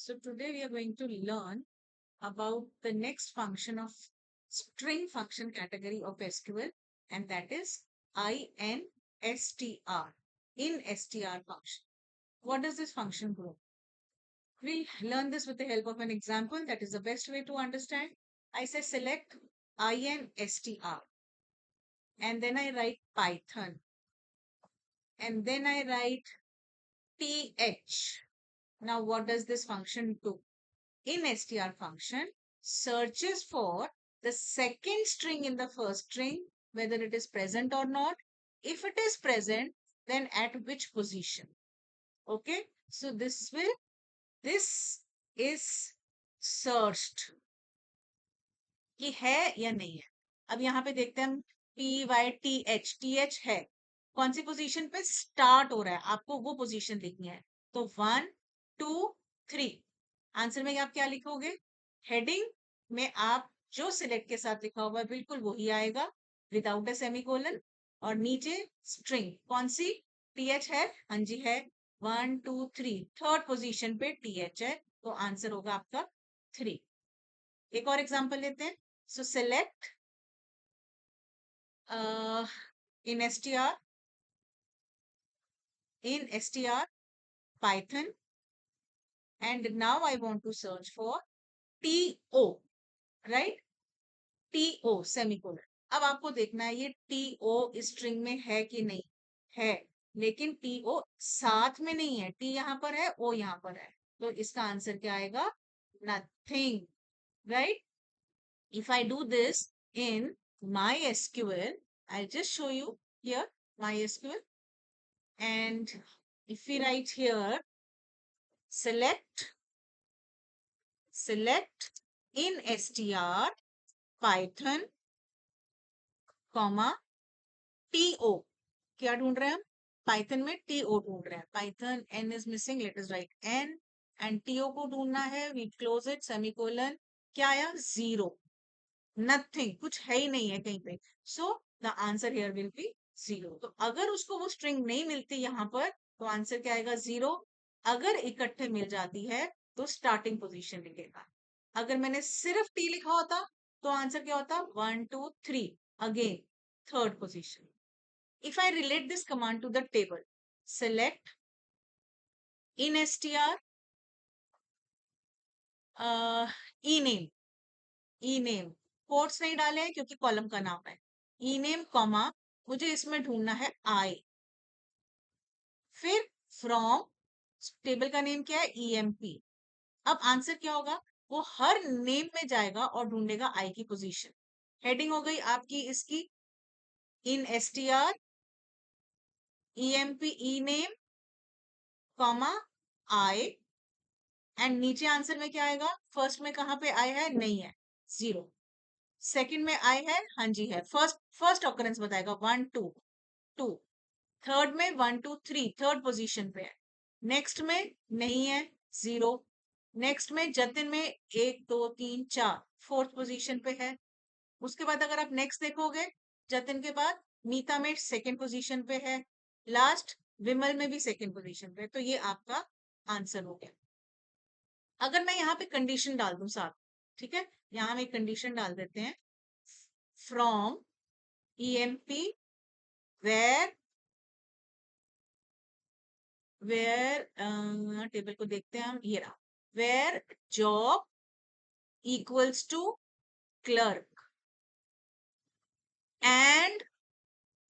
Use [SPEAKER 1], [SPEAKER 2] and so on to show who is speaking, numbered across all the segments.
[SPEAKER 1] So today we are going to learn about the next function of string function category of SQL, and that is instr, instr function. What does this function do? We'll learn this with the help of an example. That is the best way to understand. I say select instr and then I write Python and then I write th. Now what does this function do? In str function searches for the second string in the first string, whether it is present or not. If it is present, then at which position. Okay, so this is searched कि है या नहीं है. अब यहाँ पे देखते हैं हम टी एच है, कौन सी पोजीशन पे स्टार्ट हो रहा है, आपको वो पोजीशन लिखनी है. तो 1 2 3. आंसर में आप क्या लिखोगे? हेडिंग में आप जो सिलेक्ट के साथ लिखा हुआ है बिल्कुल वही आएगा, विदाउट ए सेमीकोलन. और नीचे स्ट्रिंग कौन सी? टीएच है. हाँ जी है. 1 2 3 थर्ड पोजीशन पे टीएच है, तो आंसर होगा आपका 3. एक और एग्जांपल लेते हैं. सो select in str python, and now I want to search for to, right? to semicolon. अब आपको देखना है ये to स्ट्रिंग में है कि नहीं है, लेकिन to साथ में नहीं है. टी यहाँ पर है, ओ यहाँ पर है, तो इसका आंसर क्या आएगा? Nothing, right? If I do this in MySQL, I'll just show you here MySQL. And if we write here, select in str python, to. क्या ढूंढ रहे हैं हम? पाइथन में to ढूंढ रहे हैं. Python n is missing, let us write n. and to को ढूंढना है, we close it, semicolon. क्या आया? 0, नथिंग, कुछ है ही नहीं है कहीं पे. So the answer here will be 0. तो अगर उसको वो स्ट्रिंग नहीं मिलती यहाँ पर, तो आंसर क्या आएगा? 0. अगर इकट्ठे मिल जाती है तो स्टार्टिंग पोजीशन लिखेगा. अगर मैंने सिर्फ टी लिखा होता तो आंसर क्या होता? 1 2 3, again third position. If I relate this command to the table, select in str ename, quotes नहीं डाले हैं क्योंकि कॉलम का नाम है. ई नेम कॉमा, मुझे इसमें ढूंढना है आई. फिर फ्रॉम, टेबल का नेम क्या है? ईएमपी. अब आंसर क्या होगा? वो हर नेम में जाएगा और ढूंढेगा आई की पोजीशन. हेडिंग हो गई आपकी इसकी इन str emp E name comma I. And नीचे आंसर में क्या आएगा? फर्स्ट में कहां पे आई है? नहीं है, 0. सेकंड में आई है, हाँ जी है. फर्स्ट ऑकरेंस बताएगा 1 2 2. थर्ड में 1 2 3 थर्ड पोजीशन पे है. नेक्स्ट में नहीं है, 0. नेक्स्ट में जतिन में 1 2 3 4 फोर्थ पोजीशन पे है. उसके बाद अगर आप नेक्स्ट देखोगे, जतिन के बाद मीता में सेकंड पोजीशन पे है. लास्ट विमल में भी सेकंड पोजीशन पे है. तो ये आपका आंसर हो गया. अगर मैं यहाँ पे कंडीशन डाल दूं साथ, ठीक है, यहाँ हम एक कंडीशन डाल देते हैं. फ्रॉम emp वेयर टेबल को देखते हैं हम, ये रहा, where job equals to clerk and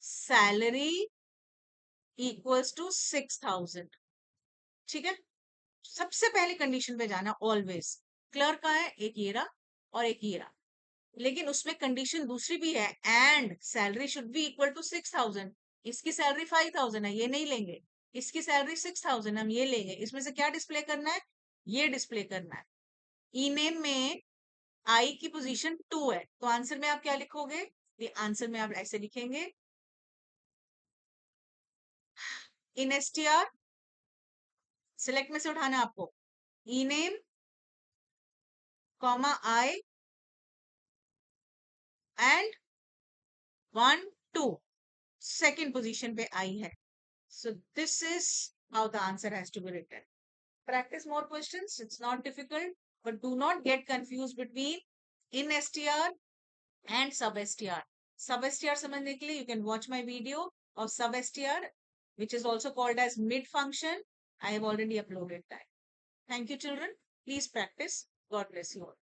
[SPEAKER 1] salary equals to 6000. ठीक है, सबसे पहले कंडीशन पे जाना ऑलवेज. क्लर्क का है एक ये रहा और एक ये रहा, लेकिन उसमें कंडीशन दूसरी भी है, and salary should be equal to 6000. इसकी सैलरी 5000 है, ये नहीं लेंगे. इसकी सैलरी 6000, हम ये लेंगे. इसमें से क्या डिस्प्ले करना है? ये डिस्प्ले करना है. ई नेम में आई की पोजीशन 2 है, तो आंसर में आप क्या लिखोगे? आंसर में आप ऐसे लिखेंगे, इन str सिलेक्ट में से उठाना है आपको, E name comma I and 1 2 second position पे आई है. So this is how the answer has to be written. practice more questions. It's not difficult, but do not get confused between in str and sub str. Sub str समझने के लिए you can watch my video of sub str, which is also called as mid function. I have already uploaded that. Thank you, children. Please practice. God bless you all.